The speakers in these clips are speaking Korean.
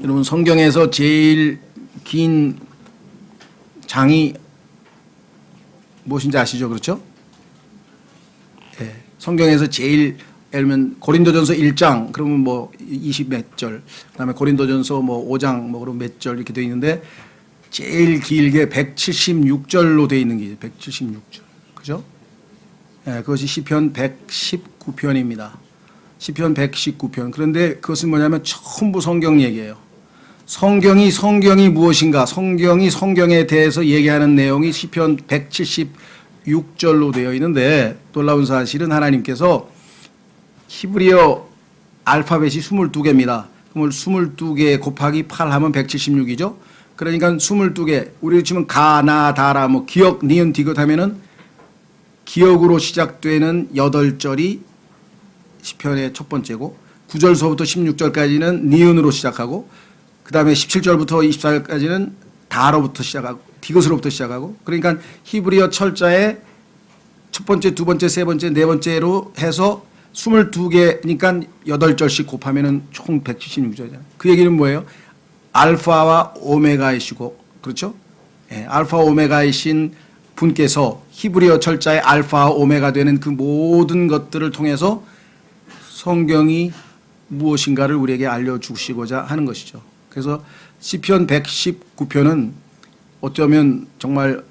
여러분 성경에서 제일 긴 장이 무엇인지 아시죠? 그렇죠? 예, 성경에서 제일 예를 들면 고린도전서 1장 그러면 뭐 20 몇 절, 그다음에 고린도전서 뭐 5장 뭐 그럼 몇 절 이렇게 돼 있는데 제일 길게 176절로 돼 있는 게 176절. 그죠? 예, 그것이 시편 119편입니다. 시편 119편. 그런데 그것은 뭐냐면 전부 성경 얘기예요. 성경이 무엇인가? 성경이 성경에 대해서 얘기하는 내용이 시편 176절로 되어 있는데 놀라운 사실은 하나님께서 히브리어 알파벳이 22개입니다. 그럼 22개 곱하기 8 하면 176이죠. 그러니까 22개. 우리 지금 가, 나, 다라, 뭐 기억, 니은, 디귿 하면은 기억으로 시작되는 8절이 시편의 첫 번째고 9절서부터 16절까지는 니은으로 시작하고 그 다음에 17절부터 24절까지는 다로부터 시작하고 디귿으로부터 시작하고 그러니까 히브리어 철자의 첫 번째, 두 번째, 세 번째, 네 번째로 해서 22개니까 8절씩 곱하면은 총 176절이잖아요. 그 얘기는 뭐예요? 알파와 오메가이시고 그렇죠? 예, 알파 오메가이신 분께서 히브리어 철자의 알파와 오메가 되는 그 모든 것들을 통해서 성경이 무엇인가를 우리에게 알려주시고자 하는 것이죠. 그래서 시편 119편은 어쩌면 정말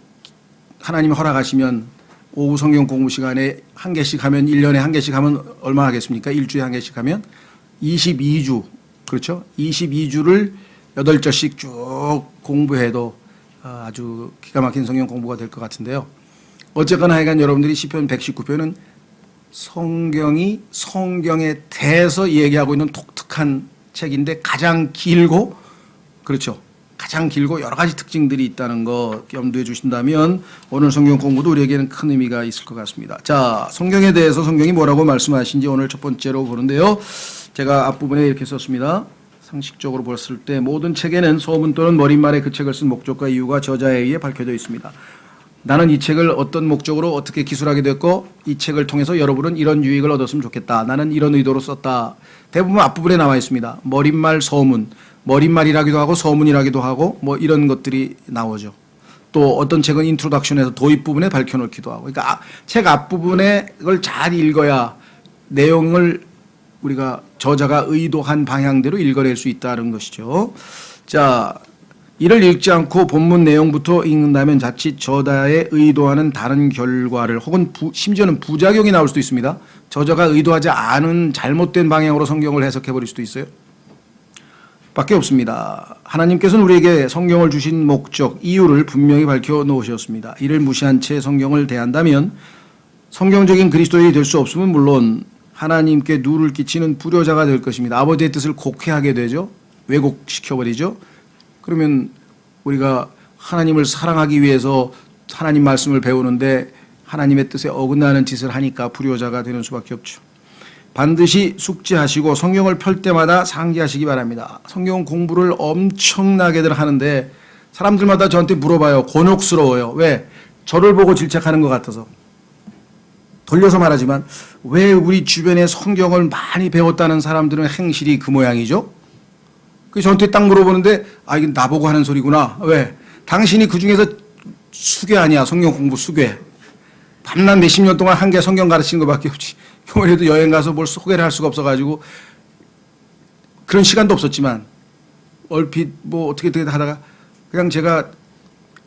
하나님이 허락하시면 오후 성경 공부 시간에 한 개씩 하면 1년에 한 개씩 하면 얼마 하겠습니까? 일주일에 한 개씩 하면 22주 그렇죠? 22주를 8절씩 쭉 공부해도 아주 기가 막힌 성경 공부가 될 것 같은데요. 어쨌거나 하여간 여러분들이 시편 119편은 성경이 성경에 대해서 얘기하고 있는 독특한 책인데 가장 길고 그렇죠. 가장 길고 여러 가지 특징들이 있다는 거 염두에 주신다면 오늘 성경 공부도 우리에게는 큰 의미가 있을 것 같습니다. 자, 성경에 대해서 성경이 뭐라고 말씀하신지 오늘 첫 번째로 보는데요. 제가 앞부분에 이렇게 썼습니다. 상식적으로 봤을 때 모든 책에는 소문 또는 머릿말에 그 책을 쓴 목적과 이유가 저자에 의해 밝혀져 있습니다. 나는 이 책을 어떤 목적으로 어떻게 기술하게 됐고 이 책을 통해서 여러분은 이런 유익을 얻었으면 좋겠다. 나는 이런 의도로 썼다. 대부분 앞부분에 나와 있습니다. 머릿말, 소문. 머릿말이라기도 하고 소문이라기도 하고 뭐 이런 것들이 나오죠. 또 어떤 책은 인트로덕션에서 도입 부분에 밝혀놓기도 하고. 그러니까 책 앞부분에 그걸 잘 읽어야 내용을 우리가 저자가 의도한 방향대로 읽어낼 수 있다는 것이죠. 자, 이를 읽지 않고 본문 내용부터 읽는다면 자칫 저자의 의도하는 다른 결과를 혹은 심지어는 부작용이 나올 수도 있습니다. 저자가 의도하지 않은 잘못된 방향으로 성경을 해석해 버릴 수도 있어요. 밖에 없습니다. 하나님께서는 우리에게 성경을 주신 목적, 이유를 분명히 밝혀 놓으셨습니다. 이를 무시한 채 성경을 대한다면 성경적인 그리스도인이 될 수 없으면 물론 하나님께 누를 끼치는 불효자가 될 것입니다. 아버지의 뜻을 곡해하게 되죠. 왜곡시켜버리죠. 그러면 우리가 하나님을 사랑하기 위해서 하나님 말씀을 배우는데 하나님의 뜻에 어긋나는 짓을 하니까 불효자가 되는 수밖에 없죠. 반드시 숙지하시고 성경을 펼 때마다 상기하시기 바랍니다. 성경 공부를 엄청나게들 하는데 사람들마다 저한테 물어봐요. 곤혹스러워요. 왜? 저를 보고 질책하는 것 같아서. 돌려서 말하지만 왜 우리 주변에 성경을 많이 배웠다는 사람들은 행실이 그 모양이죠? 그 저한테 딱 물어보는데 이건 나보고 하는 소리구나. 왜? 당신이 그중에서 수괴 아니야. 성경 공부 수괴. 밤낮 몇십 년 동안 한 개 성경 가르치는 것밖에 없지. 이번에도 여행 가서 뭘 소개를 할 수가 없어가지고 그런 시간도 없었지만 얼핏 뭐 어떻게 하다가 그냥 제가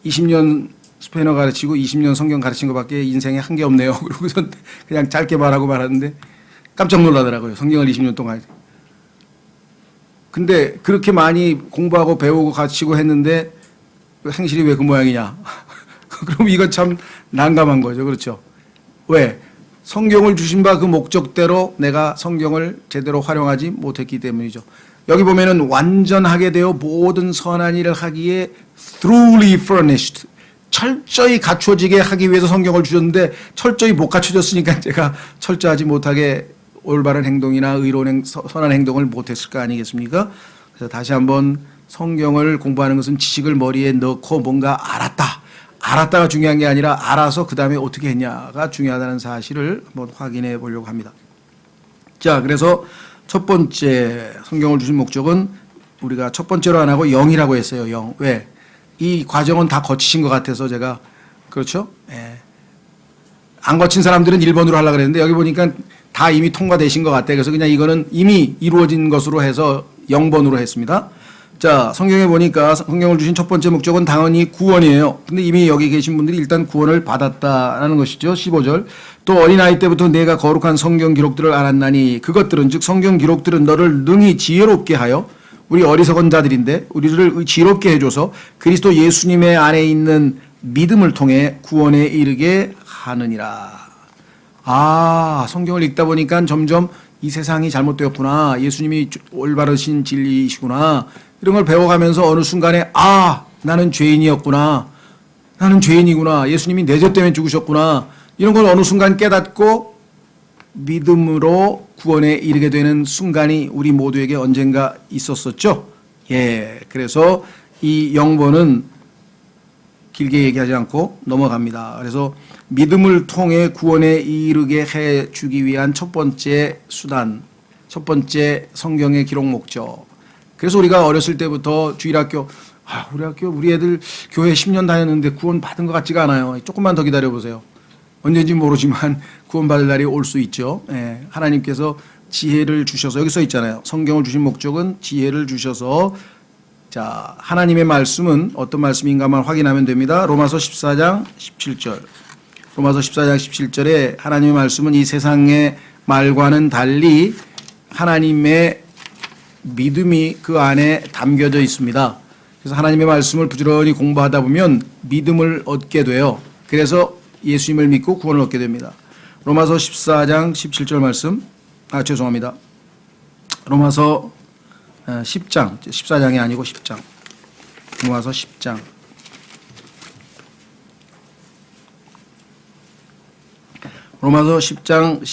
20년 스페인어 가르치고 20년 성경 가르친 것밖에 인생에 한 게 없네요. 그러고서 그냥 짧게 말하고 말았는데 깜짝 놀라더라고요. 성경을 20년 동안. 근데 그렇게 많이 공부하고 배우고 가르치고 했는데 행실이 왜 그 모양이냐. 그럼 이건 참 난감한 거죠. 그렇죠. 왜? 성경을 주신 바 그 목적대로 내가 성경을 제대로 활용하지 못했기 때문이죠. 여기 보면은 완전하게 되어 모든 선한 일을 하기에 thoroughly furnished. 철저히 갖춰지게 하기 위해서 성경을 주셨는데 철저히 못 갖춰졌으니까 제가 철저하지 못하게 올바른 행동이나 의로운 선한 행동을 못했을 거 아니겠습니까? 그래서 다시 한번 성경을 공부하는 것은 지식을 머리에 넣고 뭔가 알았다가 중요한 게 아니라 알아서 그 다음에 어떻게 했냐가 중요하다는 사실을 한번 확인해 보려고 합니다. 자, 그래서 첫 번째 성경을 주신 목적은 우리가 첫 번째로 안 하고 0이라고 했어요. 0. 왜? 이 과정은 다 거치신 것 같아서 제가 그렇죠? 예. 안 거친 사람들은 1번으로 하려고 그랬는데 여기 보니까 다 이미 통과되신 것 같아요. 그래서 그냥 이거는 이미 이루어진 것으로 해서 0번으로 했습니다. 자, 성경에 보니까 성경을 주신 첫 번째 목적은 당연히 구원이에요. 근데 이미 여기 계신 분들이 일단 구원을 받았다라는 것이죠. 15절. 또 어린아이 때부터 내가 거룩한 성경 기록들을 알았나니 그것들은 즉 성경 기록들은 너를 능히 지혜롭게 하여 우리 어리석은 자들인데 우리를 지혜롭게 해줘서 그리스도 예수님의 안에 있는 믿음을 통해 구원에 이르게 하느니라. 아, 성경을 읽다 보니까 점점 이 세상이 잘못되었구나. 예수님이 올바르신 진리이시구나. 이런 걸 배워가면서 어느 순간에 아, 나는 죄인이었구나. 나는 죄인이구나. 예수님이 내 죄 때문에 죽으셨구나. 이런 걸 어느 순간 깨닫고 믿음으로 구원에 이르게 되는 순간이 우리 모두에게 언젠가 있었었죠. 예, 그래서 이 0번은 길게 얘기하지 않고 넘어갑니다. 그래서 믿음을 통해 구원에 이르게 해 주기 위한 첫 번째 수단, 첫 번째 성경의 기록 목적. 그래서 우리가 어렸을 때부터 주일학교, 우리 학교, 우리 애들 교회 10년 다녔는데 구원 받은 것 같지가 않아요. 조금만 더 기다려보세요. 언제인지 모르지만 구원 받을 날이 올 수 있죠. 예, 하나님께서 지혜를 주셔서, 여기 써 있잖아요. 성경을 주신 목적은 지혜를 주셔서, 자, 하나님의 말씀은 어떤 말씀인가만 확인하면 됩니다. 로마서 14장 17절. 로마서 14장 17절에 하나님의 말씀은 이 세상의 말과는 달리 하나님의 믿음이 그 안에 담겨져 있습니다. 그래서 하나님의 말씀을 부지런히 공부하다 보면 믿음을 얻게 돼요. 그래서 예수님을 믿고 구원을 얻게 됩니다. 로마서 14장 17절 말씀, 죄송합니다. 로마서 10장, 14장이 아니고 10장. 로마서 10장. 로마서 10장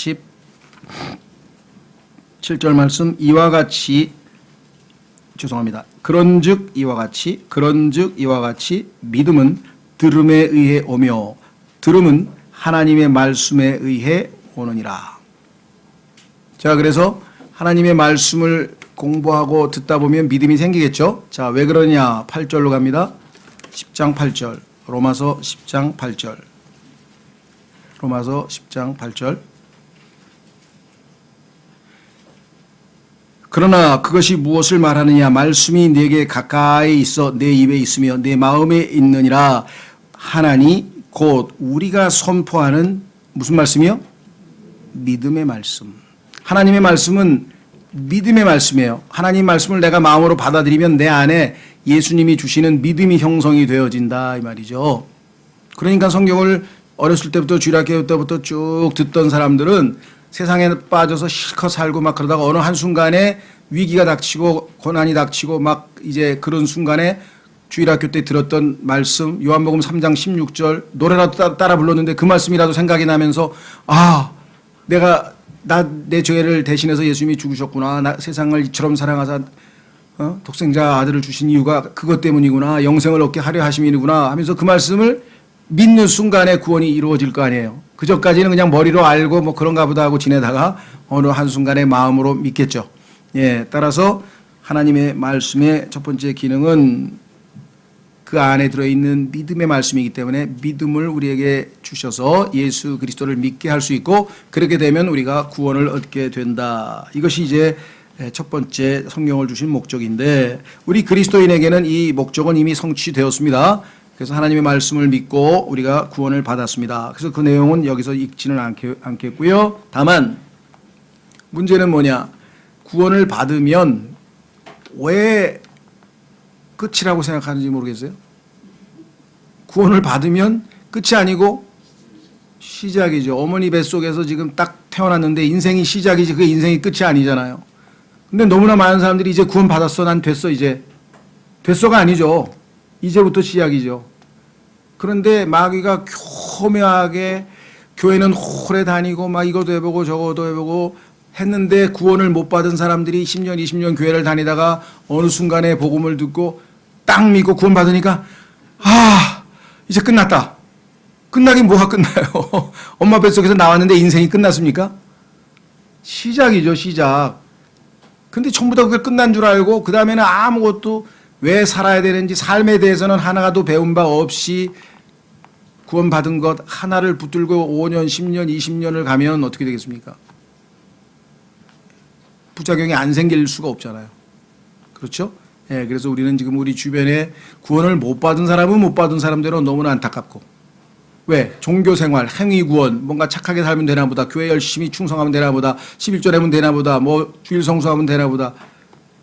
17절 말씀, 이와 같이, 죄송합니다. 그런즉 이와 같이 믿음은 들음에 의해 오며 들음은 하나님의 말씀에 의해 오느니라. 자, 그래서 하나님의 말씀을 공부하고 듣다 보면 믿음이 생기겠죠. 자, 왜 그러냐? 8절로 갑니다. 10장 8절. 로마서 10장 8절. 로마서 10장 8절. 그러나 그것이 무엇을 말하느냐? 말씀이 내게 가까이 있어 내 입에 있으며 내 마음에 있느니라. 하나니 곧 우리가 선포하는 무슨 말씀이요? 믿음의 말씀. 하나님의 말씀은 믿음의 말씀이에요. 하나님 말씀을 내가 마음으로 받아들이면 내 안에 예수님이 주시는 믿음이 형성이 되어진다 이 말이죠. 그러니까 성경을 어렸을 때부터 주일학교 때부터 쭉 듣던 사람들은 세상에 빠져서 실컷 살고 막 그러다가 어느 한순간에 위기가 닥치고 고난이 닥치고 막 이제 그런 순간에 주일학교 때 들었던 말씀 요한복음 3장 16절 노래라도 따라 불렀는데 그 말씀이라도 생각이 나면서 내가 내 죄를 대신해서 예수님이 죽으셨구나. 세상을 이처럼 사랑하사 독생자 아들을 주신 이유가 그것 때문이구나. 영생을 얻게 하려 하심이구나 하면서 그 말씀을 믿는 순간에 구원이 이루어질 거 아니에요. 그전까지는 그냥 머리로 알고 뭐 그런가 보다 하고 지내다가 어느 한순간에 마음으로 믿겠죠. 예, 따라서 하나님의 말씀의 첫 번째 기능은 그 안에 들어있는 믿음의 말씀이기 때문에 믿음을 우리에게 주셔서 예수 그리스도를 믿게 할 수 있고 그렇게 되면 우리가 구원을 얻게 된다. 이것이 이제 첫 번째 성경을 주신 목적인데 우리 그리스도인에게는 이 목적은 이미 성취되었습니다. 그래서 하나님의 말씀을 믿고 우리가 구원을 받았습니다. 그래서 그 내용은 여기서 읽지는 않겠고요. 다만 문제는 뭐냐? 구원을 받으면 왜 끝이라고 생각하는지 모르겠어요. 구원을 받으면 끝이 아니고 시작이죠. 어머니 뱃속에서 지금 딱 태어났는데 인생이 시작이지 그게 인생이 끝이 아니잖아요. 근데 너무나 많은 사람들이 이제 구원 받았어. 난 됐어 이제. 됐어가 아니죠. 이제부터 시작이죠. 그런데 마귀가 교묘하게 교회는 오래 다니고 막 이것도 해보고 저것도 해보고 했는데 구원을 못 받은 사람들이 10년 20년 교회를 다니다가 어느 순간에 복음을 듣고 딱 믿고 구원 받으니까 이제 끝났다. 끝나긴 뭐가 끝나요. 엄마 뱃속에서 나왔는데 인생이 끝났습니까? 시작이죠. 시작. 근데 전부 다 그게 끝난 줄 알고 그 다음에는 아무것도 왜 살아야 되는지 삶에 대해서는 하나도 배운 바 없이 구원받은 것 하나를 붙들고 5년, 10년, 20년을 가면 어떻게 되겠습니까? 부작용이 안 생길 수가 없잖아요. 그렇죠? 예, 그래서 우리는 지금 우리 주변에 구원을 못 받은 사람은 못 받은 사람대로 너무나 안타깝고, 왜? 종교생활, 행위구원, 뭔가 착하게 살면 되나 보다, 교회 열심히 충성하면 되나 보다, 11조 내면 되나 보다, 뭐 주일 성수하면 되나 보다.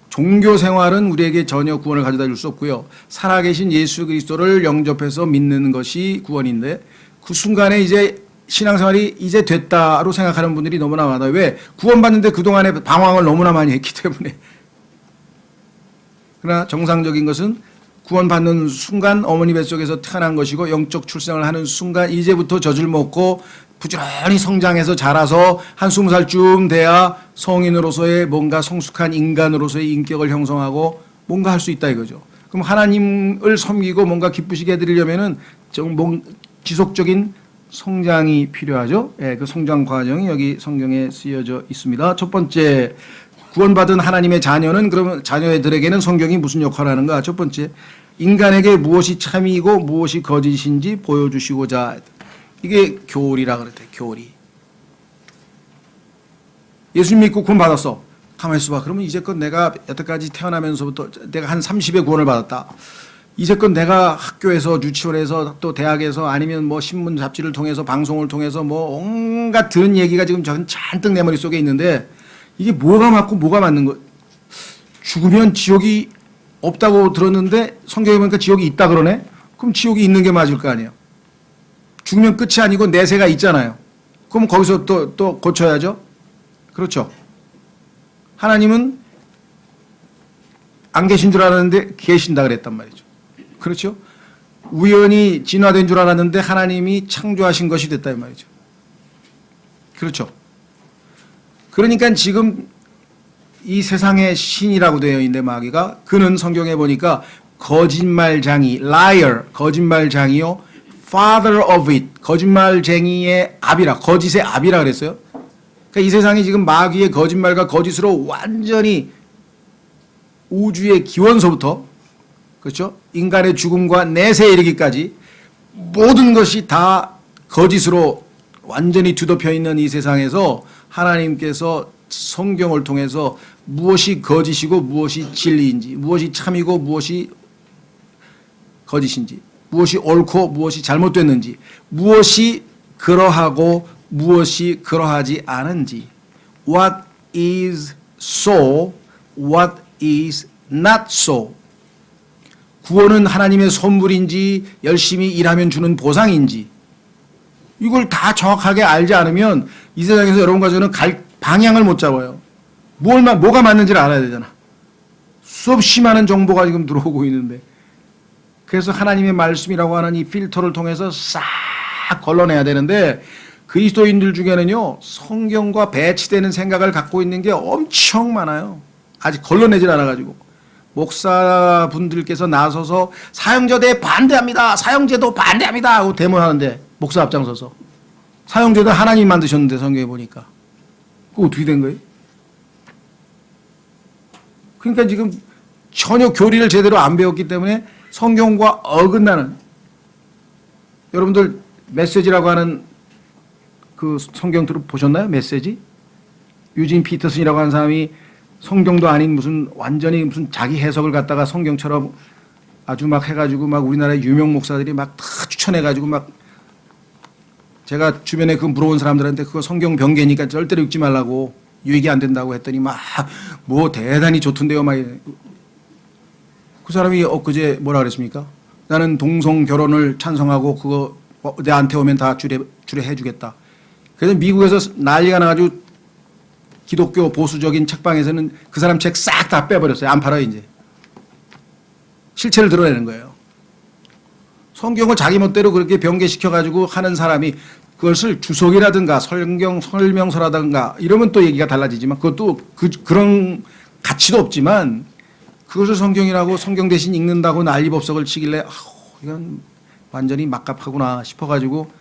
종교생활은 우리에게 전혀 구원을 가져다 줄 수 없고요. 살아계신 예수 그리스도를 영접해서 믿는 것이 구원인데, 그 순간에 이제 신앙생활이 이제 됐다로 생각하는 분들이 너무나 많아요. 왜? 구원받는데 그동안에 방황을 너무나 많이 했기 때문에. 그러나 정상적인 것은 구원받는 순간 어머니 뱃속에서 태어난 것이고, 영적 출생을 하는 순간 이제부터 젖을 먹고 부지런히 성장해서 자라서 한 20살쯤 돼야 성인으로서의 뭔가 성숙한 인간으로서의 인격을 형성하고 뭔가 할 수 있다 이거죠. 그럼 하나님을 섬기고 뭔가 기쁘시게 해드리려면은 지속적인 성장이 필요하죠. 예, 그 성장 과정이 여기 성경에 쓰여져 있습니다. 첫 번째, 구원받은 하나님의 자녀는, 그러면 자녀들에게는 성경이 무슨 역할을 하는가? 첫 번째, 인간에게 무엇이 참이고 무엇이 거짓인지 보여주시고자. 이게 교리라 그랬대. 교리. 예수 믿고 구원 받았어. 가만히 있어봐. 그러면 이제껏 내가 여태까지 태어나면서부터 내가 한 30의 구원을 받았다. 이제껏 내가 학교에서, 유치원에서, 또 대학에서, 아니면 뭐 신문 잡지를 통해서, 방송을 통해서 뭐 온갖 들은 얘기가 지금 잔뜩 내 머릿속에 있는데, 이게 뭐가 맞고 뭐가 맞는 거? 죽으면 지옥이 없다고 들었는데 성경에 보니까 지옥이 있다 그러네? 그럼 지옥이 있는 게 맞을 거 아니에요. 죽으면 끝이 아니고 내세가 있잖아요. 그럼 거기서 또 고쳐야죠. 그렇죠. 하나님은 안 계신 줄 알았는데 계신다 그랬단 말이죠. 그렇죠. 우연히 진화된 줄 알았는데 하나님이 창조하신 것이 됐다 이 말이죠. 그렇죠. 그러니까 지금 이 세상의 신이라고 되어 있는데, 마귀가, 그는 성경에 보니까 거짓말장이, liar, 거짓말장이요, father of it, 거짓말쟁이의 아비라, 거짓의 아비라 그랬어요. 그러니까 이 세상이 지금 마귀의 거짓말과 거짓으로 완전히 우주의 기원서부터, 그렇죠? 인간의 죽음과 내세에 이르기까지 모든 것이 다 거짓으로 완전히 뒤덮여 있는 이 세상에서 하나님께서 성경을 통해서 무엇이 거짓이고 무엇이 진리인지, 무엇이 참이고 무엇이 거짓인지, 무엇이 옳고 무엇이 잘못됐는지, 무엇이 그러하고 무엇이 그러하지 않은지, what is so, what is not so. 구원은 하나님의 선물인지 열심히 일하면 주는 보상인지, 이걸 다 정확하게 알지 않으면 이 세상에서 여러분과 저는 갈 방향을 못 잡아요. 뭐가 맞는지를 알아야 되잖아. 수없이 많은 정보가 지금 들어오고 있는데, 그래서 하나님의 말씀이라고 하는 이 필터를 통해서 싹 걸러내야 되는데, 그리스도인들 중에는요 성경과 배치되는 생각을 갖고 있는 게 엄청 많아요. 아직 걸러내질 않아가지고. 목사분들께서 나서서 사형제도에 반대합니다, 사형제도 반대합니다 하고 데모하는데, 목사 앞장서서 사형제도 하나님 만드셨는데 성경에 보니까 그거 어떻게 된 거예요? 그러니까 지금 전혀 교리를 제대로 안 배웠기 때문에 성경과 어긋나는, 여러분들 메시지라고 하는 그 성경 보셨나요? 메시지? 유진 피터슨이라고 하는 사람이 성경도 아닌 무슨 완전히 무슨 자기 해석을 갖다가 성경처럼 아주 막 해가지고 막 우리나라의 유명 목사들이 막 다 추천해가지고 막, 제가 주변에 그 물어본 사람들한테 그거 성경 변개니까 절대로 읽지 말라고, 유익이 안 된다고 했더니 막 뭐 대단히 좋던데요. 막 그 사람이 엊그제 뭐라 그랬습니까? 나는 동성 결혼을 찬성하고 그거 내한테 오면 다 주례해 주겠다. 그래서 미국에서 난리가 나가지고 기독교 보수적인 책방에서는 그 사람 책 싹 다 빼버렸어요. 안 팔아요 이제. 실체를 드러내는 거예요. 성경을 자기 멋대로 그렇게 변개시켜가지고 하는 사람이 그것을 주석이라든가 성경 설명서라든가 이러면 또 얘기가 달라지지만, 그것도 그런 가치도 없지만, 그것을 성경이라고 성경 대신 읽는다고 난리법석을 치길래 이건 완전히 막갑하구나 싶어가지고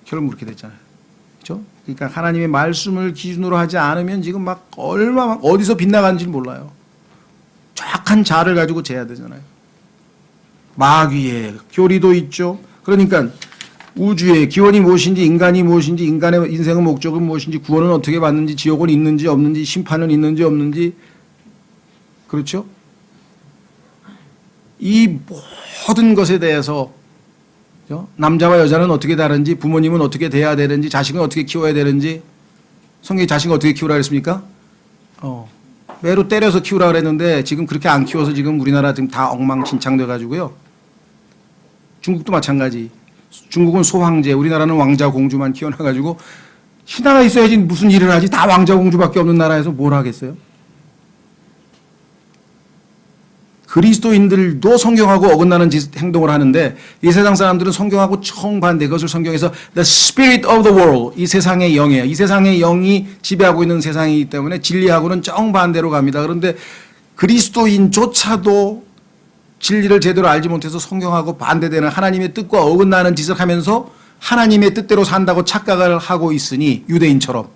결국 그렇게 됐잖아요. 그렇죠? 그러니까 하나님의 말씀을 기준으로 하지 않으면 지금 막 얼마나 어디서 빗나가는지 몰라요. 정확한 자를 가지고 재야 되잖아요. 마귀의 교리도 있죠. 그러니까 우주의 기원이 무엇인지, 인간이 무엇인지, 인간의 인생의 목적은 무엇인지, 구원은 어떻게 받는지, 지옥은 있는지 없는지, 심판은 있는지 없는지, 그렇죠? 이 모든 것에 대해서 남자와 여자는 어떻게 다른지, 부모님은 어떻게 돼야 되는지, 자식은 어떻게 키워야 되는지, 성경이 자식을 어떻게 키우라 그랬습니까? 매로 때려서 키우라 그랬는데 지금 그렇게 안 키워서 지금 우리나라 지금 다 엉망진창돼 가지고요. 중국도 마찬가지. 중국은 소황제, 우리나라는 왕자 공주만 키워놔가지고 신하가 있어야지 무슨 일을 하지. 다 왕자 공주밖에 없는 나라에서 뭘 하겠어요? 그리스도인들도 성경하고 어긋나는 행동을 하는데 이 세상 사람들은 성경하고 정반대. 그것을 성경에서 The Spirit of the World, 이 세상의 영이에요. 이 세상의 영이 지배하고 있는 세상이기 때문에 진리하고는 정반대로 갑니다. 그런데 그리스도인조차도 진리를 제대로 알지 못해서 성경하고 반대되는 하나님의 뜻과 어긋나는 짓을 하면서 하나님의 뜻대로 산다고 착각을 하고 있으니 유대인처럼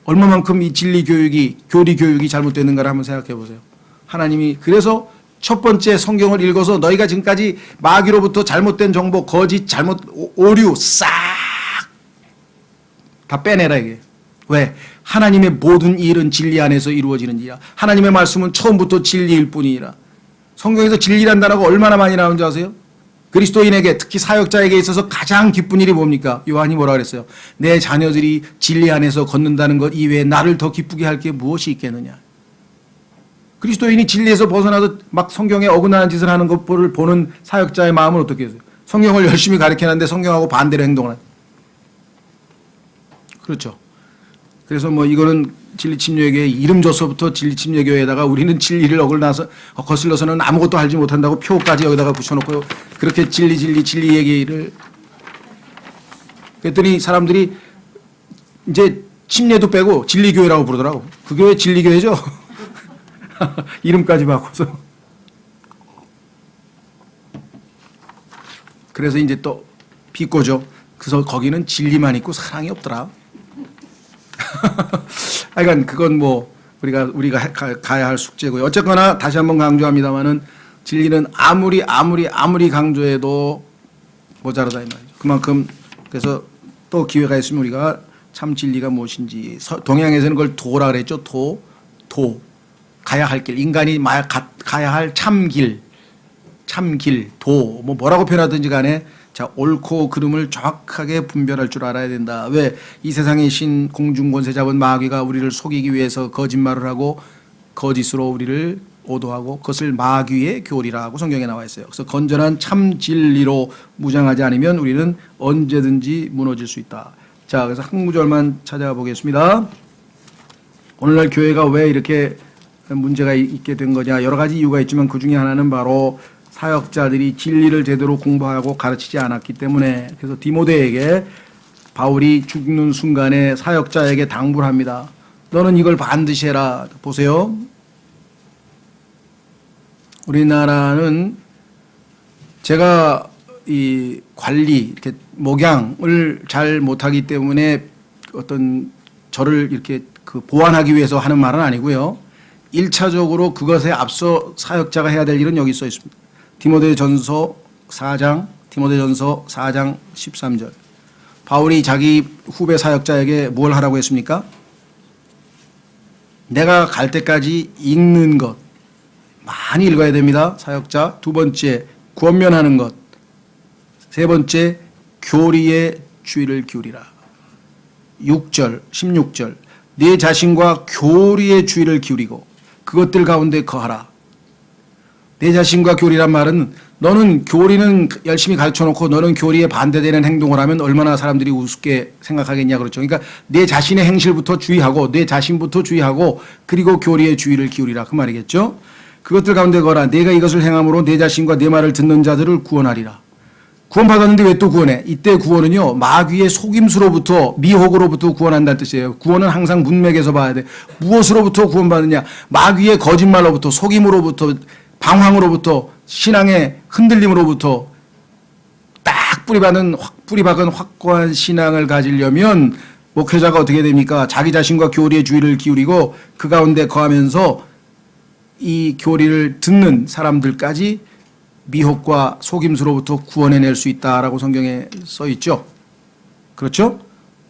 얼마만큼 이 진리 교육이, 교리 교육이 잘못됐는가를 한번 생각해 보세요. 하나님이 그래서 첫 번째 성경을 읽어서 너희가 지금까지 마귀로부터 잘못된 정보, 거짓, 잘못, 오류 싹 다 빼내라 이게. 왜? 하나님의 모든 일은 진리 안에서 이루어지는 일이야. 하나님의 말씀은 처음부터 진리일 뿐이라. 성경에서 진리란 단어가 얼마나 많이 나오는지 아세요? 그리스도인에게 특히 사역자에게 있어서 가장 기쁜 일이 뭡니까? 요한이 뭐라 그랬어요? 내 자녀들이 진리 안에서 걷는다는 것 이외에 나를 더 기쁘게 할 게 무엇이 있겠느냐? 그리스도인이 진리에서 벗어나서 막 성경에 어긋나는 짓을 하는 것을 보는 사역자의 마음은 어떻게 해요? 성경을 열심히 가르치는데 성경하고 반대로 행동을 하죠. 그렇죠. 그래서 뭐 이거는 진리침례교회 이름 줘서부터 진리침례교회에다가 우리는 진리를 어글나서 거슬러서는 아무것도 알지 못한다고 표까지 여기다가 붙여놓고 그렇게 진리 얘기를 그랬더니 사람들이 이제 침례도 빼고 진리교회라고 부르더라고. 그 교회 진리교회죠. 이름까지 바꿔서. 그래서 이제 또 비꼬죠. 그래서 거기는 진리만 있고 사랑이 없더라. 하여간 그건 뭐 우리가 가야 할 숙제고요. 어쨌거나 다시 한번 강조합니다만은 진리는 아무리 강조해도 모자라다 이 말이죠. 그만큼 그래서 또 기회가 있으면 우리가 참 진리가 무엇인지 동양에서는 그걸 도라 그랬죠. 도 가야 할 길, 인간이 가야 할 참길, 도 뭐라고 표현하든지 간에 자, 옳고 그름을 정확하게 분별할 줄 알아야 된다. 왜? 이 세상의 신 공중권세 잡은 마귀가 우리를 속이기 위해서 거짓말을 하고 거짓으로 우리를 오도하고 그것을 마귀의 교리라고 성경에 나와 있어요. 그래서 건전한 참 진리로 무장하지 않으면 우리는 언제든지 무너질 수 있다. 자, 그래서 한 구절만 찾아가 보겠습니다. 오늘날 교회가 왜 이렇게 문제가 있게 된 거냐. 여러 가지 이유가 있지만 그 중에 하나는 바로 사역자들이 진리를 제대로 공부하고 가르치지 않았기 때문에. 그래서 디모데에게 바울이 죽는 순간에 사역자에게 당부를 합니다. 너는 이걸 반드시 해라. 보세요. 우리나라는 제가 이 관리, 이렇게 목양을 잘 못하기 때문에 어떤 저를 이렇게 보완하기 위해서 하는 말은 아니고요. 1차적으로 그것에 앞서 사역자가 해야 될 일은 여기 써 있습니다. 디모데전서 4장 13절. 바울이 자기 후배 사역자에게 뭘 하라고 했습니까? 내가 갈 때까지 읽는 것. 많이 읽어야 됩니다. 사역자. 두 번째, 권면하는 것. 세 번째, 교리에 주의를 기울이라. 16절. 네 자신과 교리에 주의를 기울이고 그것들 가운데 거하라. 내 자신과 교리란 말은 너는 교리는 열심히 가르쳐놓고 너는 교리에 반대되는 행동을 하면 얼마나 사람들이 우습게 생각하겠냐 그렇죠. 그러니까 내 자신의 행실부터 주의하고 내 자신부터 주의하고 그리고 교리에 주의를 기울이라 그 말이겠죠. 그것들 가운데 거라. 내가 이것을 행함으로 내 자신과 내 말을 듣는 자들을 구원하리라. 구원받았는데 왜 또 구원해? 이때 구원은요. 마귀의 속임수로부터 미혹으로부터 구원한다는 뜻이에요. 구원은 항상 문맥에서 봐야 돼. 무엇으로부터 구원받느냐. 마귀의 거짓말로부터 방황으로부터 신앙의 흔들림으로부터 딱 뿌리 박은 확고한 신앙을 가지려면 목회자가 어떻게 됩니까? 자기 자신과 교리의 주의를 기울이고 그 가운데 거하면서 이 교리를 듣는 사람들까지 미혹과 속임수로부터 구원해낼 수 있다라고 성경에 써 있죠. 그렇죠?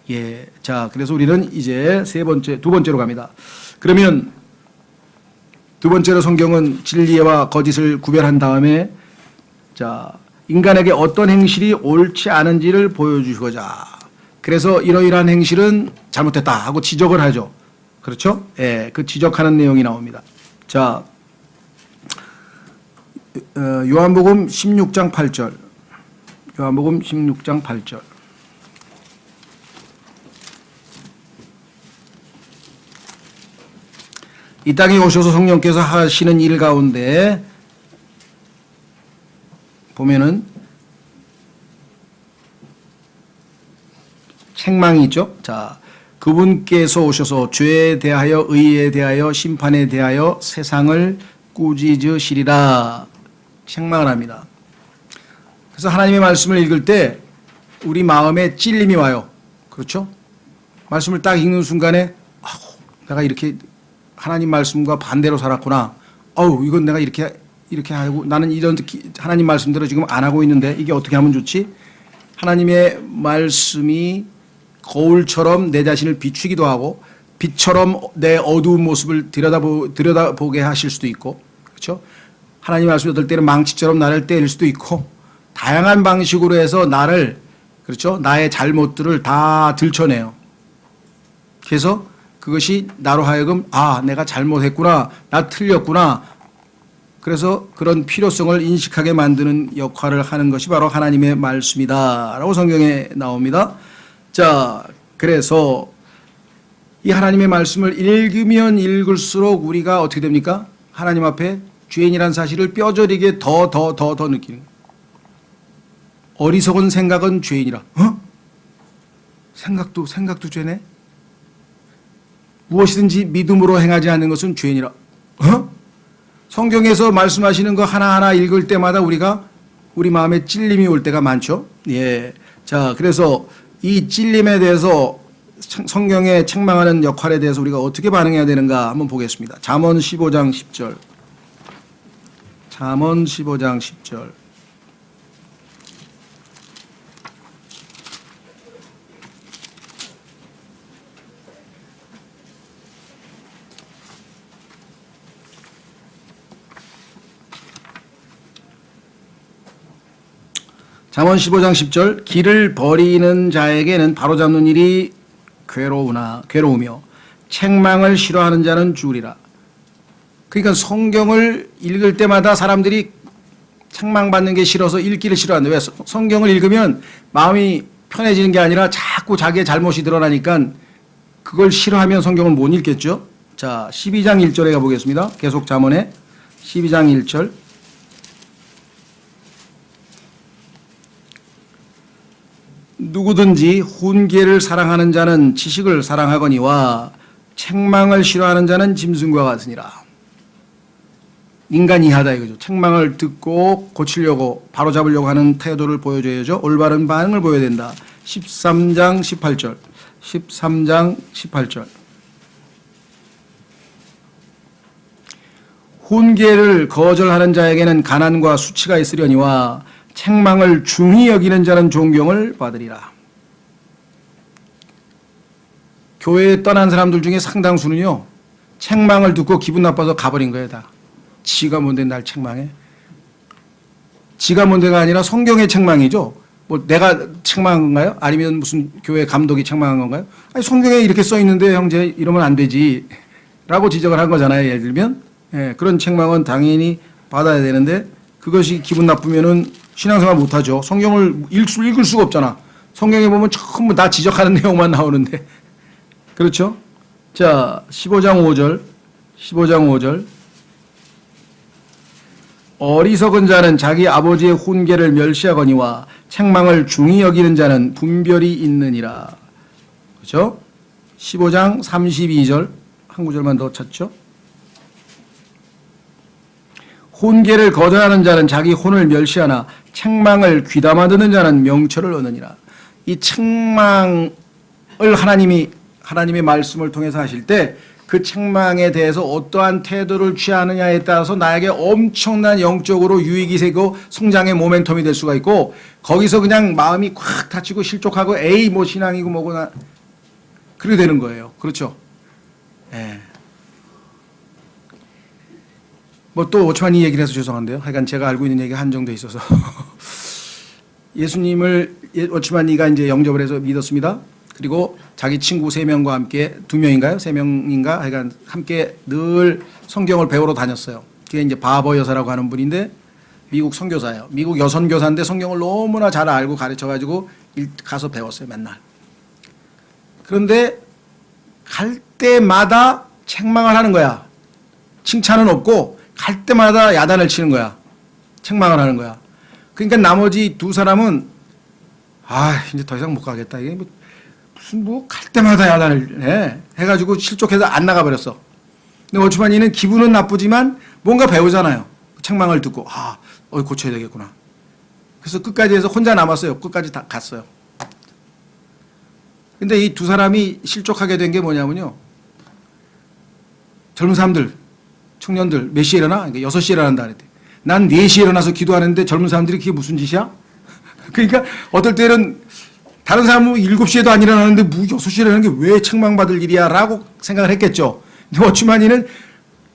예. 자, 그래서 우리는 이제 두 번째로 갑니다. 그러면 두 번째로 성경은 진리와 거짓을 구별한 다음에 자, 인간에게 어떤 행실이 옳지 않은지를 보여주고자. 그래서 이러이러한 행실은 잘못됐다 하고 지적을 하죠. 그렇죠? 예. 그 지적하는 내용이 나옵니다. 자, 요한복음 16장 8절. 요한복음 16장 8절. 이 땅에 오셔서 성령께서 하시는 일 가운데 보면은 책망이 있죠. 자, 그분께서 오셔서 죄에 대하여 의에 대하여 심판에 대하여 세상을 꾸짖으시리라 책망을 합니다. 그래서 하나님의 말씀을 읽을 때 우리 마음에 찔림이 와요. 그렇죠? 말씀을 딱 읽는 순간에 내가 이렇게 하나님 말씀과 반대로 살았구나. 이건 내가 이렇게 하고 나는 이런 하나님 말씀대로 지금 안 하고 있는데 이게 어떻게 하면 좋지? 하나님의 말씀이 거울처럼 내 자신을 비추기도 하고 빛처럼 내 어두운 모습을 들여다보게 하실 수도 있고, 그렇죠? 하나님 말씀이 어떨 때는 망치처럼 나를 때릴 수도 있고 다양한 방식으로 해서 나를, 그렇죠? 나의 잘못들을 다 들춰내요. 그래서 그것이 나로 하여금 내가 잘못했구나, 나 틀렸구나. 그래서 그런 필요성을 인식하게 만드는 역할을 하는 것이 바로 하나님의 말씀이다라고 성경에 나옵니다. 자, 그래서 이 하나님의 말씀을 읽으면 읽을수록 우리가 어떻게 됩니까? 하나님 앞에 죄인이라는 사실을 뼈저리게 더 느끼는 거예요. 어리석은 생각은 죄인이라. 생각도 죄네? 무엇이든지 믿음으로 행하지 않는 것은 죄인이라. 성경에서 말씀하시는 거 하나하나 읽을 때마다 우리 마음에 찔림이 올 때가 많죠. 예. 자, 그래서 이 찔림에 대해서 성경에 책망하는 역할에 대해서 우리가 어떻게 반응해야 되는가 한번 보겠습니다. 잠언 15장 10절. 잠언 15장 10절. 잠언 15장 10절. 길을 버리는 자에게는 바로잡는 일이 괴로우며 책망을 싫어하는 자는 죽으리라. 그러니까 성경을 읽을 때마다 사람들이 책망받는 게 싫어서 읽기를 싫어한다. 왜? 성경을 읽으면 마음이 편해지는 게 아니라 자꾸 자기의 잘못이 드러나니까 그걸 싫어하면 성경을 못 읽겠죠. 자, 12장 1절에 가보겠습니다. 계속 잠언에 12장 1절. 누구든지 훈계를 사랑하는 자는 지식을 사랑하거니와 책망을 싫어하는 자는 짐승과 같으니라. 인간 이하다 이거죠. 책망을 듣고 고치려고 바로잡으려고 하는 태도를 보여줘야죠. 올바른 반응을 보여야 된다. 13장 18절. 13장 18절. 훈계를 거절하는 자에게는 가난과 수치가 있으려니와 책망을 중히 여기는 자는 존경을 받으리라. 교회에 떠난 사람들 중에 상당수는요, 책망을 듣고 기분 나빠서 가버린 거예요, 다. 지가 뭔데 날 책망해? 지가 뭔데가 아니라 성경의 책망이죠. 뭐 내가 책망한 건가요? 아니면 무슨 교회 감독이 책망한 건가요? 아니, 성경에 이렇게 써 있는데 형제 이러면 안 되지. 라고 지적을 한 거잖아요, 예를 들면. 예, 그런 책망은 당연히 받아야 되는데 그것이 기분 나쁘면은 신앙생활 못하죠. 성경을 읽을 수가 없잖아. 성경에 보면 전부 다 지적하는 내용만 나오는데. 그렇죠? 자, 15장 5절. 15장 5절. 어리석은 자는 자기 아버지의 훈계를 멸시하거니와 책망을 중히 여기는 자는 분별이 있느니라. 그렇죠? 15장 32절. 한 구절만 더 찾죠. 혼계를 거절하는 자는 자기 혼을 멸시하나 책망을 귀담아 듣는 자는 명철을 얻느니라. 이 책망을 하나님의 말씀을 통해서 하실 때 그 책망에 대해서 어떠한 태도를 취하느냐에 따라서 나에게 엄청난 영적으로 유익이 되고 성장의 모멘텀이 될 수가 있고, 거기서 그냥 마음이 콱 다치고 실족하고 에이 뭐 신앙이고 뭐구나 그렇게 되는 거예요. 그렇죠? 예. 뭐 또 오츠만 이 얘기를 해서 죄송한데요. 하여간 제가 알고 있는 얘기가 한정돼 있어서 예수님을 오츠만 이가 이제 영접을 해서 믿었습니다. 그리고 자기 친구 3명과 함께 2명인가요? 3명인가? 하여간 함께 늘 성경을 배우러 다녔어요. 그게 이제 바버 여사라고 하는 분인데 미국 선교사예요. 미국 여선교사인데 성경을 너무나 잘 알고 가르쳐가지고 가서 배웠어요. 맨날. 그런데 갈 때마다 책망을 하는 거야. 칭찬은 없고 갈 때마다 야단을 치는 거야. 책망을 하는 거야. 그러니까 나머지 2사람은 이제 더 이상 못 가겠다. 이게 무슨 갈 때마다 야단을 해가지고 실족해서 안 나가버렸어. 근데 오츠만이는 기분은 나쁘지만 뭔가 배우잖아요. 책망을 듣고 고쳐야 되겠구나. 그래서 끝까지 해서 혼자 남았어요. 끝까지 다 갔어요. 근데 이 2사람이 실족하게 된 게 뭐냐면요. 젊은 사람들, 청년들 몇 시에 일어나? 그러니까 6시에 일어난다 그랬대. 난 4시에 일어나서 기도하는데 젊은 사람들이 그게 무슨 짓이야? 그러니까 어떨 때는 다른 사람은 7시에도 안 일어나는데 6시에 일어나는 게 왜 책망받을 일이야? 라고 생각을 했겠죠. 근데 오츠만이는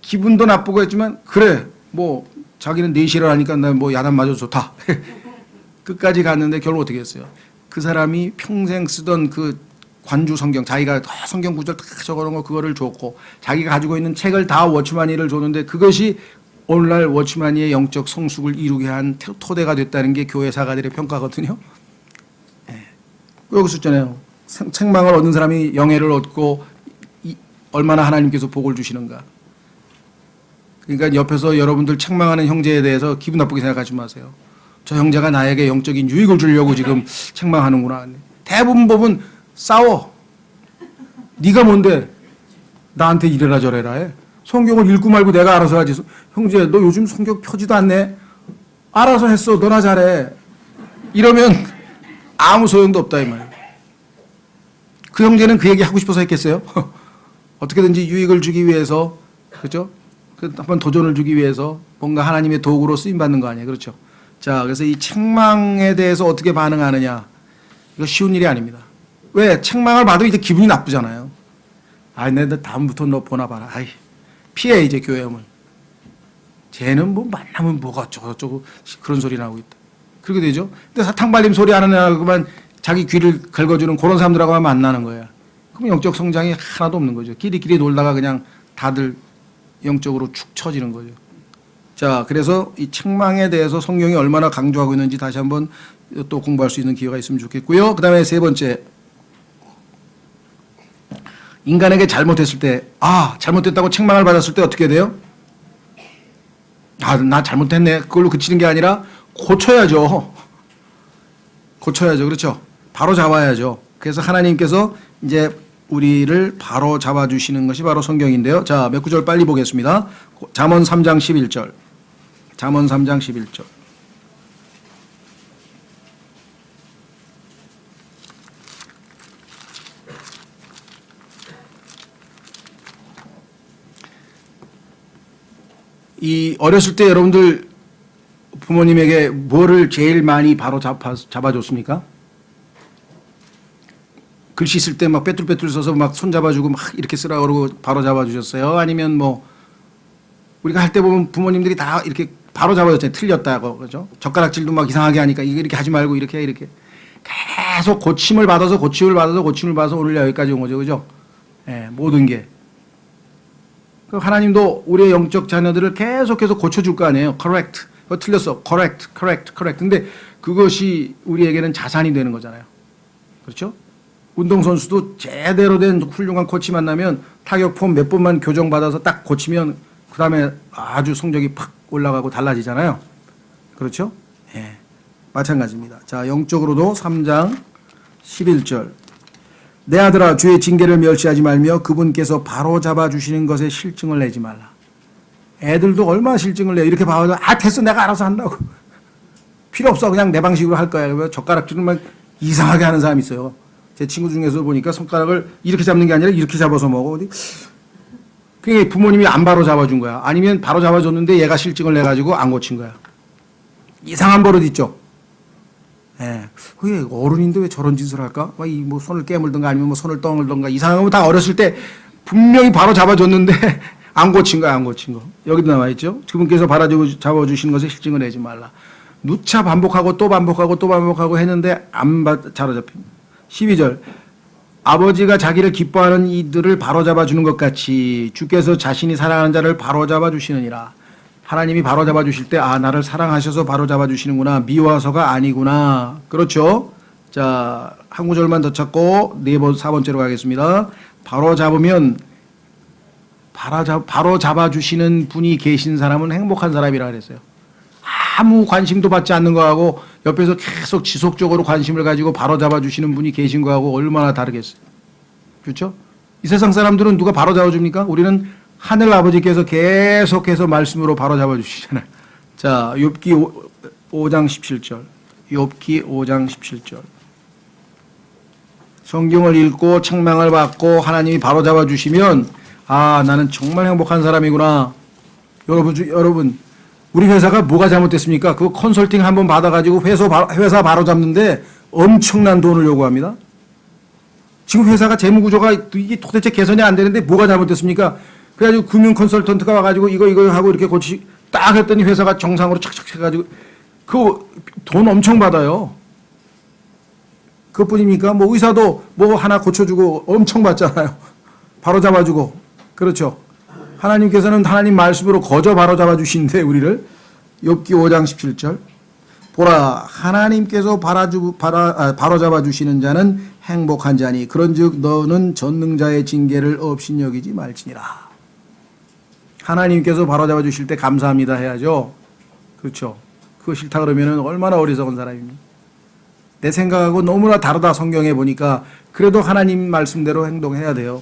기분도 나쁘고 했지만 그래 뭐 자기는 4시에 일어나니까 난 뭐 야단 맞아도 좋다. 끝까지 갔는데 결국 어떻게 했어요? 그 사람이 평생 쓰던 그 관주 성경, 자기가 성경 구절 다 적어놓은 거 그거를 줬고 자기가 가지고 있는 책을 다 워치마니를 줬는데 그것이 오늘날 워치마니의 영적 성숙을 이루게 한 토대가 됐다는 게 교회 사가들의 평가거든요. 여기서 있잖아요. 책망을 얻는 사람이 영예를 얻고 얼마나 하나님께서 복을 주시는가. 그러니까 옆에서 여러분들 책망하는 형제에 대해서 기분 나쁘게 생각하지 마세요. 저 형제가 나에게 영적인 유익을 주려고 지금 책망하는구나. 대부분 보면 싸워. 네가 뭔데 나한테 이래라 저래라 해. 성경을 읽고 말고 내가 알아서 하지. 형제 너 요즘 성경 펴지도 않네. 알아서 했어. 너나 잘해. 이러면 아무 소용도 없다 이 말이에요. 그 형제는 그 얘기 하고 싶어서 했겠어요? 어떻게든지 유익을 주기 위해서, 그렇죠? 한번 도전을 주기 위해서 뭔가 하나님의 도구로 쓰임 받는 거 아니에요, 그렇죠? 자, 그래서 이 책망에 대해서 어떻게 반응하느냐, 이거 쉬운 일이 아닙니다. 왜? 책망을 받으면 이제 기분이 나쁘잖아요. 내가 다음부터 너 보나 봐라. 피해 이제 교회음을. 쟤는 뭐 만나면 뭐가 어쩌고 그런 소리 나오고 있다. 그렇게 되죠. 근데 사탕 발림 소리 하는 애하고만 자기 귀를 긁어주는 그런 사람들하고만 만나는 거예요. 그럼 영적 성장이 하나도 없는 거죠. 끼리끼리 놀다가 그냥 다들 영적으로 축 처지는 거죠. 자, 그래서 이 책망에 대해서 성경이 얼마나 강조하고 있는지 다시 한번 또 공부할 수 있는 기회가 있으면 좋겠고요. 그 다음에 3번째. 인간에게 잘못했을 때, 잘못됐다고 책망을 받았을 때 어떻게 돼요? 나 잘못했네. 그걸로 그치는 게 아니라 고쳐야죠. 그렇죠? 바로 잡아야죠. 그래서 하나님께서 이제 우리를 바로 잡아주시는 것이 바로 성경인데요. 자, 몇 구절 빨리 보겠습니다. 잠언 3장 11절. 잠언 3장 11절. 이 어렸을 때 여러분들 부모님에게 뭐를 제일 많이 바로 잡아줬습니까? 글씨 쓸 때 막 빼뚤빼뚤 써서 막 손 잡아주고 막 이렇게 쓰라 그러고 바로 잡아주셨어요? 아니면 뭐 우리가 할 때 보면 부모님들이 다 이렇게 바로 잡아줬잖아요. 틀렸다고 그죠? 젓가락질도 막 이상하게 하니까 이렇게 하지 말고 이렇게 계속 고침을 받아서 오늘 여기까지 온 거죠, 그죠? 모든 게. 하나님도 우리의 영적 자녀들을 계속해서 고쳐줄 거 아니에요. correct. 틀렸어. correct. 근데 그것이 우리에게는 자산이 되는 거잖아요. 그렇죠? 운동선수도 제대로 된 훌륭한 코치 만나면 타격폼 몇 번만 교정받아서 딱 고치면 그 다음에 아주 성적이 팍 올라가고 달라지잖아요. 그렇죠? 마찬가지입니다. 자, 영적으로도 3장 11절. 내 아들아 주의 징계를 멸시하지 말며 그분께서 바로 잡아주시는 것에 실증을 내지 말라. 애들도 얼마나 실증을 내. 이렇게 봐도 됐어 내가 알아서 한다고. 필요 없어 그냥 내 방식으로 할 거야. 젓가락질을 막 이상하게 하는 사람이 있어요. 제 친구 중에서 보니까 손가락을 이렇게 잡는 게 아니라 이렇게 잡아서 먹어. 그게 부모님이 안 바로 잡아준 거야. 아니면 바로 잡아줬는데 얘가 실증을 내가지고 안 고친 거야. 이상한 버릇 있죠. 예. 그게 어른인데 왜 저런 짓을 할까? 뭐 손을 깨물든가 아니면 뭐 손을 떠물든가 이상한 거 다 어렸을 때 분명히 바로 잡아줬는데 안 고친 거야, 안 고친 거. 여기도 나와 있죠. 그분께서 바로 잡아주시는 것에 실증을 내지 말라. 누차 반복하고 또 반복하고 또 반복하고 했는데 안 잡힙니다. 12절. 아버지가 자기를 기뻐하는 이들을 바로잡아 주는 것 같이 주께서 자신이 사랑하는 자를 바로잡아 주시느니라. 하나님이 바로잡아 주실 때 나를 사랑하셔서 바로잡아 주시는구나. 미워서가 아니구나. 그렇죠? 자, 한 구절만 더 찾고 4번째로 가겠습니다. 바로잡으면 바로 잡아주시는 분이 계신 사람은 행복한 사람이라 그랬어요. 아무 관심도 받지 않는 거하고 옆에서 계속 지속적으로 관심을 가지고 바로 잡아주시는 분이 계신 거하고 얼마나 다르겠어요. 그렇죠? 이 세상 사람들은 누가 바로 잡아줍니까? 우리는 하늘 아버지께서 계속해서 말씀으로 바로 잡아주시잖아요. 자, 욥기 5장 17절. 욥기 5장 17절. 성경을 읽고 책망을 받고 하나님이 바로 잡아주시면 나는 정말 행복한 사람이구나. 여러분 우리 회사가 뭐가 잘못됐습니까? 그거 컨설팅 한번 받아가지고 회사 바로 잡는데 엄청난 돈을 요구합니다. 지금 회사가 재무구조가 이게 도대체 개선이 안 되는데 뭐가 잘못됐습니까? 그래가지고 금융 컨설턴트가 와가지고 이거 하고 이렇게 딱 했더니 회사가 정상으로 착착 해가지고 그거 돈 엄청 받아요. 그것뿐입니까? 뭐 의사도 뭐 하나 고쳐주고 엄청 받잖아요. 바로 잡아주고. 그렇죠. 하나님께서는 하나님 말씀으로 거저 바로 잡아주시는데 우리를 욥기 5장 17절 보라 하나님께서 바로 잡아주시는 자는 행복한 자니 그런즉 너는 전능자의 징계를 업신여기지 말지니라. 하나님께서 바로 잡아주실 때 감사합니다 해야죠. 그렇죠. 그거 싫다 그러면 얼마나 어리석은 사람입니까? 내 생각하고 너무나 다르다 성경에 보니까 그래도 하나님 말씀대로 행동해야 돼요.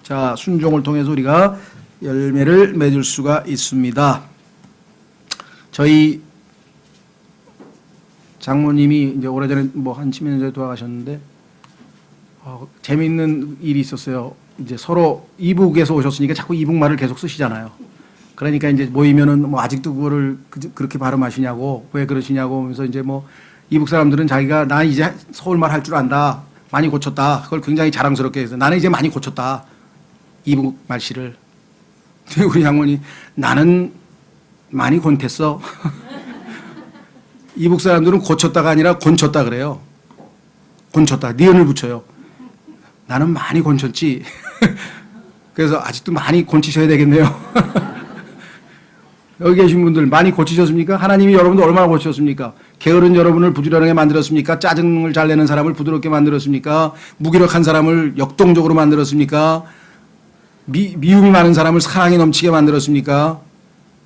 자, 순종을 통해서 우리가 열매를 맺을 수가 있습니다. 저희 장모님이 이제 오래전에 뭐 한 10년 전에 돌아가셨는데 재미있는 일이 있었어요. 이제 서로 이북에서 오셨으니까 자꾸 이북 말을 계속 쓰시잖아요. 그러니까 이제 모이면은 뭐 아직도 그거를 그렇게 발음하시냐고 왜 그러시냐고 하면서 이제 뭐 이북 사람들은 자기가 나 이제 서울말 할 줄 안다. 많이 고쳤다. 그걸 굉장히 자랑스럽게 해서 나는 이제 많이 고쳤다. 이북 말씨를. 우리 장모님 나는 많이 곤텄어. 이북 사람들은 고쳤다가 아니라 곤쳤다 그래요. 곤쳤다. 니은을 붙여요. 나는 많이 곤쳤지. 그래서 아직도 많이 곤치셔야 되겠네요. 여기 계신 분들 많이 고치셨습니까? 하나님이 여러분들 얼마나 고치셨습니까? 게으른 여러분을 부지런하게 만들었습니까? 짜증을 잘 내는 사람을 부드럽게 만들었습니까? 무기력한 사람을 역동적으로 만들었습니까? 미움이 많은 사람을 사랑이 넘치게 만들었습니까?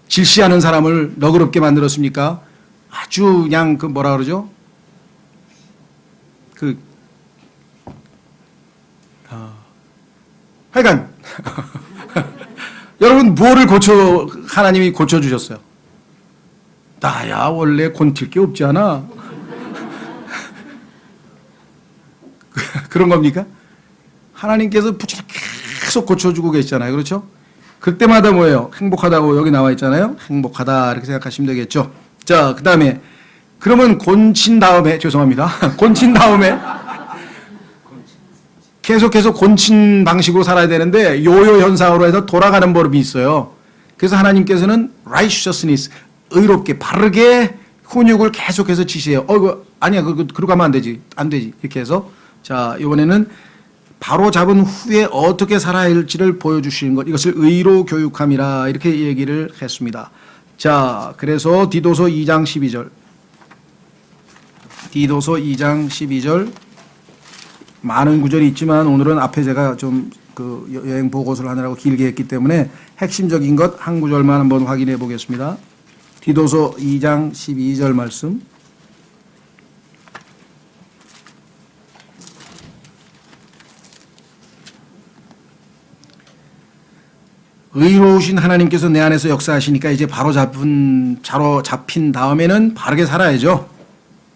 질시하는 사람을 너그럽게 만들었습니까? 아주 그냥 그 뭐라 그러죠? 하여간 여러분 뭐를 하나님이 고쳐주셨어요? 나야 원래 곤칠 게 없지 않아? 그런 겁니까? 하나님께서 계속 고쳐주고 계시잖아요. 그렇죠? 그때마다 뭐예요? 행복하다고 여기 나와 있잖아요. 행복하다 이렇게 생각하시면 되겠죠. 자, 그 다음에 그러면 곤친 다음에 죄송합니다. 곤친 다음에 계속해서 곤친 방식으로 살아야 되는데 요요 현상으로 해서 돌아가는 버릇이 있어요. 그래서 하나님께서는 righteousness 의롭게 바르게 훈육을 계속해서 지시해요. 이거 아니야 그러고 가면 안 되지 이렇게 해서 자 이번에는 바로 잡은 후에 어떻게 살아야 할지를 보여주시는 것 이것을 의로 교육함이라 이렇게 얘기를 했습니다. 자 그래서 디도서 2장 12절 디도서 2장 12절 많은 구절이 있지만 오늘은 앞에 제가 좀 그 여행 보고서를 하느라고 길게 했기 때문에 핵심적인 것 한 구절만 한번 확인해 보겠습니다. 디도서 2장 12절 말씀. 의로우신 하나님께서 내 안에서 역사하시니까 이제 바로 잡힌 다음에는 바르게 살아야죠.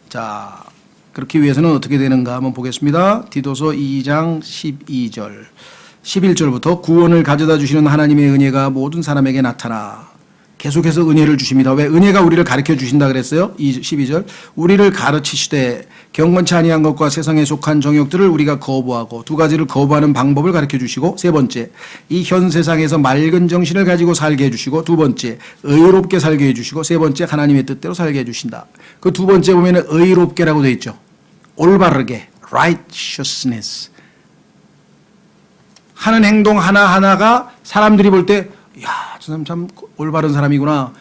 자, 그렇기 위해서는 어떻게 되는가 한번 보겠습니다. 디도서 2장 12절, 11절부터 구원을 가져다 주시는 하나님의 은혜가 모든 사람에게 나타나. 계속해서 은혜를 주십니다. 왜? 은혜가 우리를 가르쳐 주신다 그랬어요? 12절. 우리를 가르치시되 경건치 아니한 것과 세상에 속한 정욕들을 우리가 거부하고, 두 가지를 거부하는 방법을 가르쳐 주시고, 세 번째, 이 현 세상에서 맑은 정신을 가지고 살게 해주시고, 두 번째, 의롭게 살게 해주시고, 세 번째, 하나님의 뜻대로 살게 해주신다. 그 두 번째 보면은 의롭게라고 되어 있죠. 올바르게, righteousness. 하는 행동 하나하나가 사람들이 볼 때, 야, 저 사람 참 올바른 사람이구나,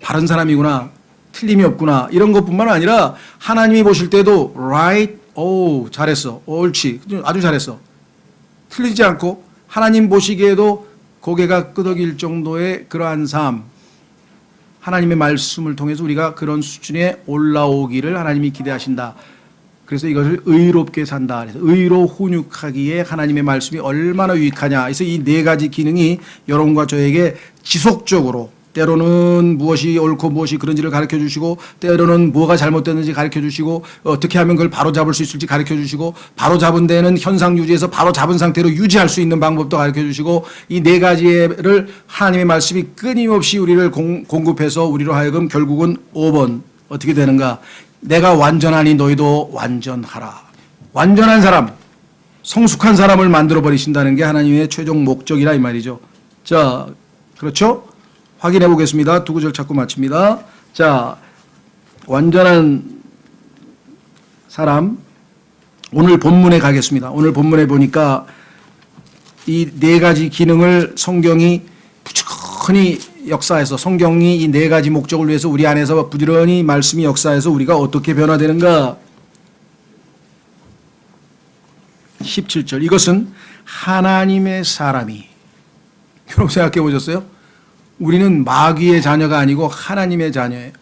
바른 사람이구나, 틀림이 없구나, 이런 것뿐만 아니라 하나님이 보실 때도 right, 오, 잘했어, 옳지, 아주 잘했어, 틀리지 않고 하나님 보시기에도 고개가 끄덕일 정도의 그러한 삶, 하나님의 말씀을 통해서 우리가 그런 수준에 올라오기를 하나님이 기대하신다. 그래서 이것을 의롭게 산다. 그래서 의로 훈육하기에 하나님의 말씀이 얼마나 유익하냐. 그래서 이 네 가지 기능이 여러분과 저에게 지속적으로, 때로는 무엇이 옳고 무엇이 그런지를 가르쳐 주시고, 때로는 뭐가 잘못됐는지 가르쳐 주시고, 어떻게 하면 그걸 바로 잡을 수 있을지 가르쳐 주시고, 바로 잡은 데는 현상 유지해서 바로 잡은 상태로 유지할 수 있는 방법도 가르쳐 주시고, 이 네 가지를 하나님의 말씀이 끊임없이 우리를 공급해서 우리로 하여금 결국은 5번 어떻게 되는가? 내가 완전하니 너희도 완전하라. 완전한 사람, 성숙한 사람을 만들어 버리신다는 게 하나님의 최종 목적이라 이 말이죠. 자, 그렇죠? 확인해 보겠습니다. 두 구절 찾고 마칩니다. 자, 완전한 사람, 오늘 본문에 가겠습니다. 오늘 본문에 보니까 이 네 가지 기능을 성경이 부지런히 역사에서, 성경이 이 네 가지 목적을 위해서 우리 안에서 부지런히 말씀이 역사해서 우리가 어떻게 변화되는가. 17절, 이것은 하나님의 사람이, 여러분 생각해 보셨어요? 우리는 마귀의 자녀가 아니고 하나님의 자녀예요.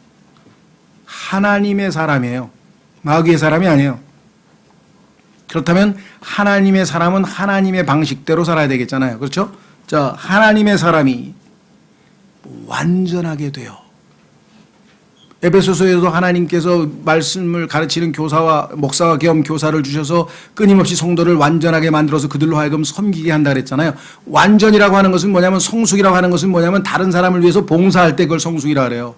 하나님의 사람이에요. 마귀의 사람이 아니에요. 그렇다면 하나님의 사람은 하나님의 방식대로 살아야 되겠잖아요. 그렇죠? 자, 하나님의 사람이 완전하게 돼요. 에베소서에도 하나님께서 말씀을 가르치는 교사와 목사와 겸 교사를 주셔서 끊임없이 성도를 완전하게 만들어서 그들로 하여금 섬기게 한다 그랬잖아요. 완전이라고 하는 것은 뭐냐면, 성숙이라고 하는 것은 뭐냐면 다른 사람을 위해서 봉사할 때 그걸 성숙이라 그래요.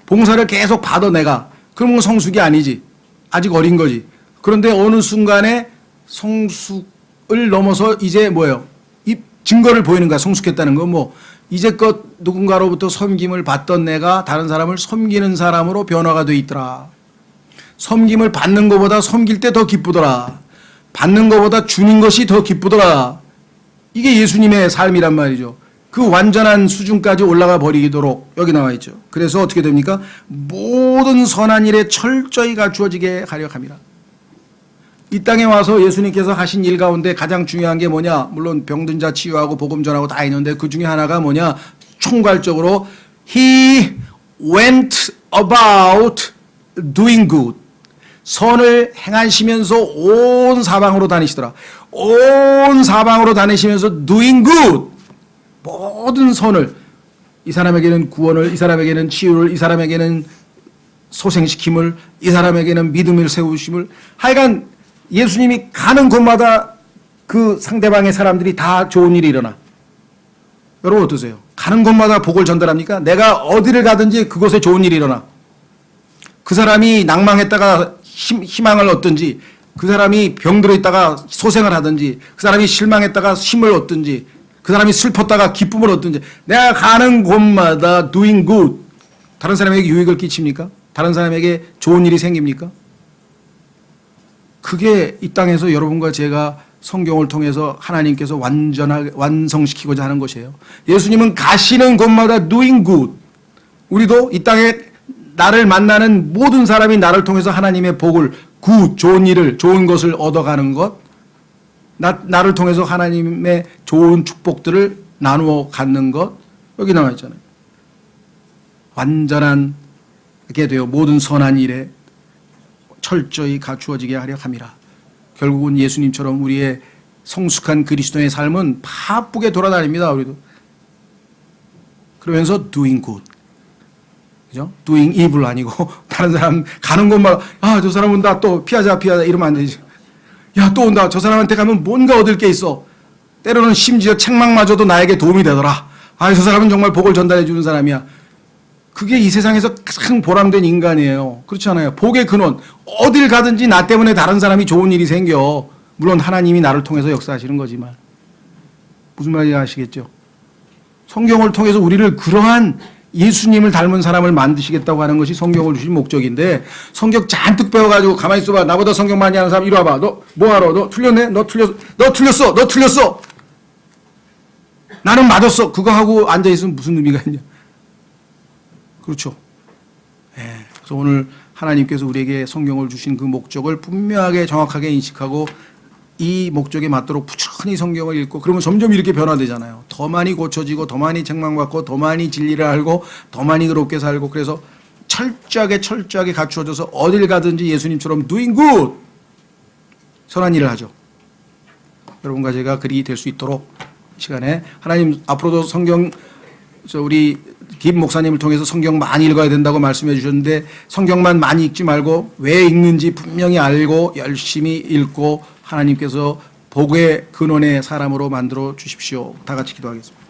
봉사를 계속 받아 내가, 그러면 성숙이 아니지. 아직 어린 거지. 그런데 어느 순간에 성숙을 넘어서 이제 뭐예요? 이 증거를 보이는 거야. 성숙했다는 거. 뭐 이제껏 누군가로부터 섬김을 받던 내가 다른 사람을 섬기는 사람으로 변화가 돼 있더라. 섬김을 받는 것보다 섬길 때 더 기쁘더라. 받는 것보다 주는 것이 더 기쁘더라. 이게 예수님의 삶이란 말이죠. 그 완전한 수준까지 올라가 버리도록 여기 나와 있죠. 그래서 어떻게 됩니까? 모든 선한 일에 철저히 갖추어지게 하려 함이라. 이 땅에 와서 예수님께서 하신 일 가운데 가장 중요한 게 뭐냐? 물론 병든 자 치유하고 복음 전하고 다 있는데 그 중에 하나가 뭐냐? 총괄적으로 He went about doing good. 선을 행하시면서 온 사방으로 다니시더라. 온 사방으로 다니시면서 doing good. 모든 선을, 이 사람에게는 구원을, 이 사람에게는 치유를, 이 사람에게는 소생시킴을, 이 사람에게는 믿음을 세우심을, 하여간 예수님이 가는 곳마다 그 상대방의 사람들이 다 좋은 일이 일어나. 여러분 어떠세요? 가는 곳마다 복을 전달합니까? 내가 어디를 가든지 그곳에 좋은 일이 일어나. 그 사람이 낭망했다가 희망을 얻든지, 그 사람이 병들어 있다가 소생을 하든지, 그 사람이 실망했다가 힘을 얻든지, 그 사람이 슬펐다가 기쁨을 얻든지, 내가 가는 곳마다 doing good. 다른 사람에게 유익을 끼칩니까? 다른 사람에게 좋은 일이 생깁니까? 그게 이 땅에서 여러분과 제가 성경을 통해서 하나님께서 완전하게 완성시키고자 하는 것이에요. 예수님은 가시는 곳마다 doing good. 우리도 이 땅에 나를 만나는 모든 사람이 나를 통해서 하나님의 복을, good, 좋은 일을, 좋은 것을 얻어가는 것, 나를 통해서 하나님의 좋은 축복들을 나누어 갖는 것, 여기 나와 있잖아요. 완전하게 되어 모든 선한 일에 철저히 갖추어지게 하려 함이라. 결국은 예수님처럼 우리의 성숙한 그리스도의 삶은 바쁘게 돌아다닙니다. 우리도 그러면서 doing good. 그죠? doing evil 아니고 다른 사람 가는 곳마다 저 사람 온다 또 피하자 이러면 안 되지. 야, 또 온다. 저 사람한테 가면 뭔가 얻을 게 있어. 때로는 심지어 책망마저도 나에게 도움이 되더라. 저 사람은 정말 복을 전달해 주는 사람이야. 그게 이 세상에서 가장 보람된 인간이에요. 그렇지 않아요? 복의 근원. 어딜 가든지 나 때문에 다른 사람이 좋은 일이 생겨. 물론 하나님이 나를 통해서 역사하시는 거지만. 무슨 말인지 아시겠죠? 성경을 통해서 우리를 그러한 예수님을 닮은 사람을 만드시겠다고 하는 것이 성경을 주신 목적인데, 성경 잔뜩 배워가지고 가만히 있어봐. 나보다 성경 많이 하는 사람 이리 와봐. 너 뭐하러? 너 틀렸네? 너 틀렸어. 나는 맞았어. 그거 하고 앉아있으면 무슨 의미가 있냐. 그렇죠. 그래서 오늘 하나님께서 우리에게 성경을 주신 그 목적을 분명하게 정확하게 인식하고 이 목적에 맞도록 부지런히 성경을 읽고, 그러면 점점 이렇게 변화되잖아요. 더 많이 고쳐지고 더 많이 책망받고 더 많이 진리를 알고 더 많이 그롭게 살고, 그래서 철저하게 갖추어져서 어딜 가든지 예수님처럼 doing good, 선한 일을 하죠. 여러분과 제가 그리 될 수 있도록 시간에 하나님 앞으로도 성경, 우리 김 목사님을 통해서 성경 많이 읽어야 된다고 말씀해 주셨는데, 성경만 많이 읽지 말고 왜 읽는지 분명히 알고 열심히 읽고 하나님께서 복의 근원의 사람으로 만들어 주십시오. 다 같이 기도하겠습니다.